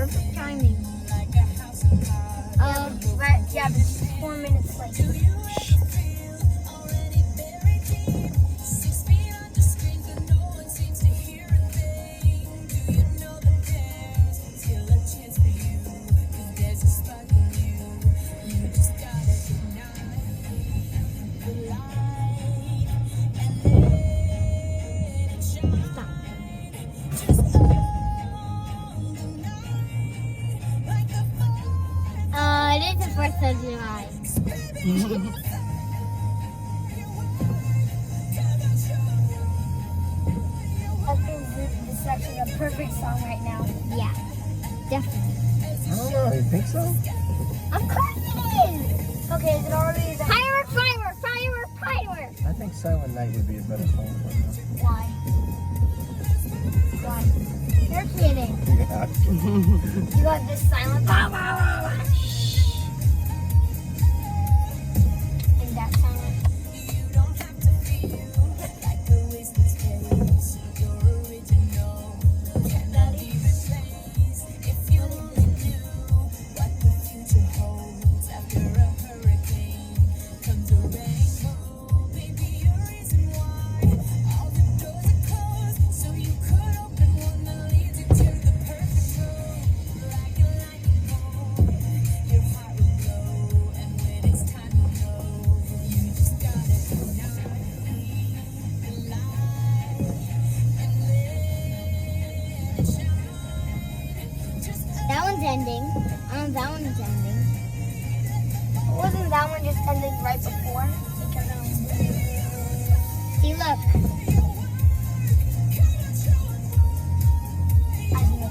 Perfect timing. Right, yeah, but it's 4 minutes late. Stop. It is the 4th of July. I think this is actually a perfect song right now. Yeah, definitely. I don't know. You think so? Of course it is. Okay, is it already the... Firework, firework, firework, firework. I think Silent Night would be a better song for now. Why? Why? You're kidding. Yeah. You got this silent... And that silent. That one's ending. That one's ending. Wasn't that one just ending right before? See, look. I knew.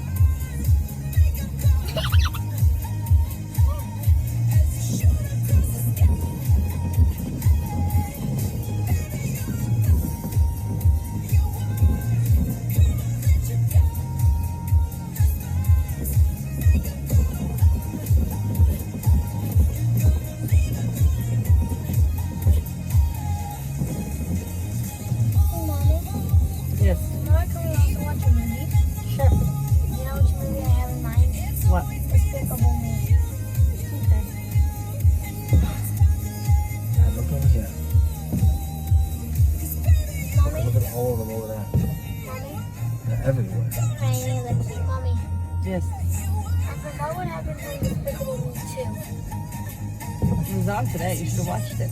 Yes. Mama, can we also watch a movie? Sure. You know which movie I have in mind? What? Despicable Me. Okay. Look over here. Mommy? Look at all of them over there. Mommy? They're everywhere. Tiny little. Mommy? Yes. I forgot what happened in Despicable Me 2. It was on today. You should have watched it.